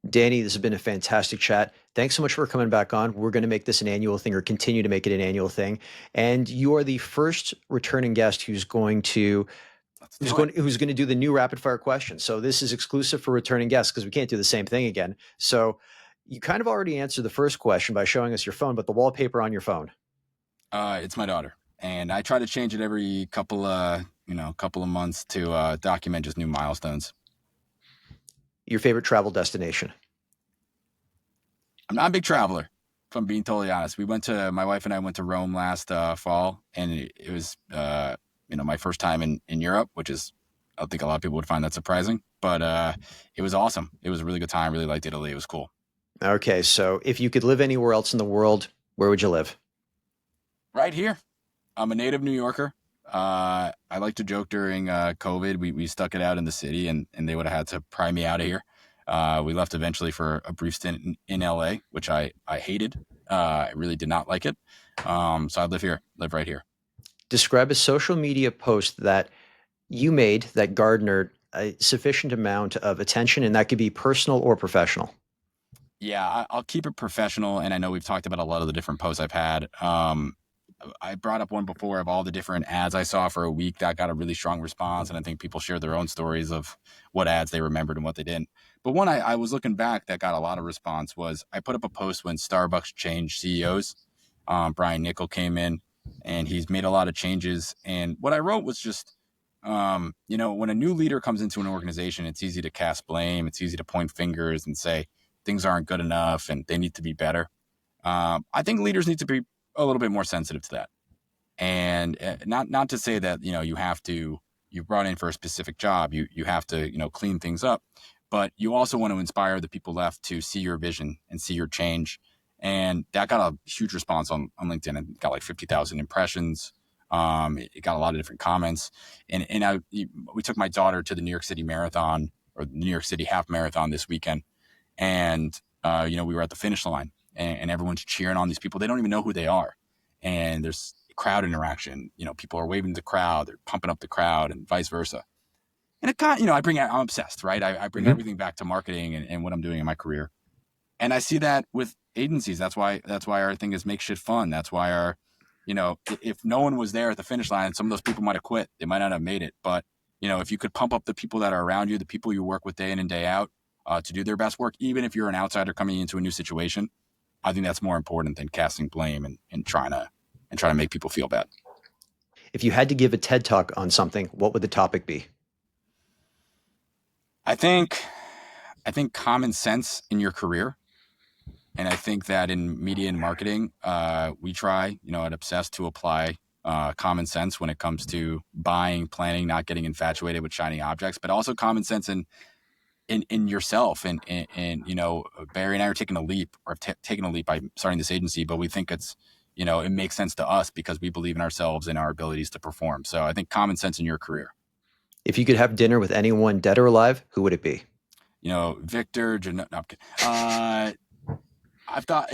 Danny, this has been a fantastic chat. Thanks so much for coming back on. We're going to make this an annual thing or continue to make it an annual thing. And you are the first returning guest Let's do it. who's going to do the new rapid fire question. So this is exclusive for returning guests because we can't do the same thing again. So you kind of already answered the first question by showing us your phone, but the wallpaper on your phone. It's my daughter, and I try to change it every couple of months to document just new milestones. Your favorite travel destination. I'm not a big traveler, if I'm being totally honest. My wife and I went to Rome last fall, and it was my first time in Europe, which is, I think a lot of people would find that surprising, but it was awesome. It was a really good time. Really liked Italy. It was cool. Okay, so if you could live anywhere else in the world, where would you live? Right here. I'm a native New Yorker. I like to joke during COVID, we stuck it out in the city, and they would have had to pry me out of here. We left eventually for a brief stint in LA, which I hated. I really did not like it. So I live right here. Describe a social media post that you made that garnered a sufficient amount of attention, and that could be personal or professional. Yeah, I'll keep it professional, and I know we've talked about a lot of the different posts I've had. I brought up one before of all the different ads I saw for a week that got a really strong response, and I think people shared their own stories of what ads they remembered and what they didn't. But one I was looking back that got a lot of response was I put up a post when Starbucks changed CEOs. Brian Nickel came in, and he's made a lot of changes. And what I wrote was just, when a new leader comes into an organization, it's easy to cast blame. It's easy to point fingers and say things aren't good enough and they need to be better. I think leaders need to be a little bit more sensitive to that. And not to say that, you brought in for a specific job, you have to, clean things up, but you also want to inspire the people left to see your vision and see your change. And that got a huge response on LinkedIn. It got like 50,000 impressions. It got a lot of different comments. And we took my daughter to the New York City Marathon, or the New York City Half Marathon this weekend. And, we were at the finish line, and everyone's cheering on these people. They don't even know who they are. And there's crowd interaction. People are waving to the crowd, they're pumping up the crowd, and vice versa. And it kind of, I'm obsessed, right? I bring everything back to marketing and what I'm doing in my career. And I see that with agencies. That's why our thing is make shit fun. That's why if no one was there at the finish line, some of those people might have quit. They might not have made it. But, if you could pump up the people that are around you, the people you work with day in and day out, to do their best work, even if you're an outsider coming into a new situation, I think that's more important than casting blame and trying to make people feel bad. If you had to give a TED talk on something, what would the topic be? I think common sense in your career. And I think that in media and marketing, we try, at Obsessed to apply common sense when it comes to buying, planning, not getting infatuated with shiny objects, but also common sense in yourself. And Barry and I are taking a leap, or taking a leap by starting this agency, but we think it's, it makes sense to us because we believe in ourselves and our abilities to perform. So I think common sense in your career. If you could have dinner with anyone dead or alive, who would it be? Victor, no, I'm kidding. I've thought,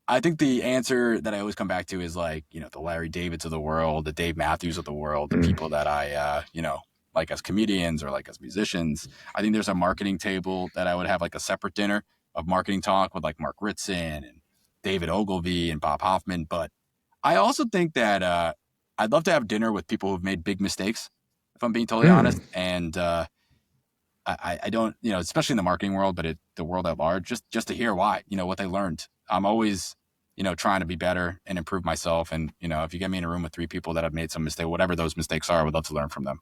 I think the answer that I always come back to is like, the Larry Davids of the world, the Dave Matthews of the world, the people that I, like as comedians or like as musicians. I think there's a marketing table that I would have like a separate dinner of marketing talk with like Mark Ritson and David Ogilvy and Bob Hoffman. But I also think that I'd love to have dinner with people who've made big mistakes, if I'm being totally honest. And I don't, especially in the marketing world, but the world at large, just to hear why, what they learned. I'm always, trying to be better and improve myself. And, if you get me in a room with three people that have made some mistake, whatever those mistakes are, I would love to learn from them.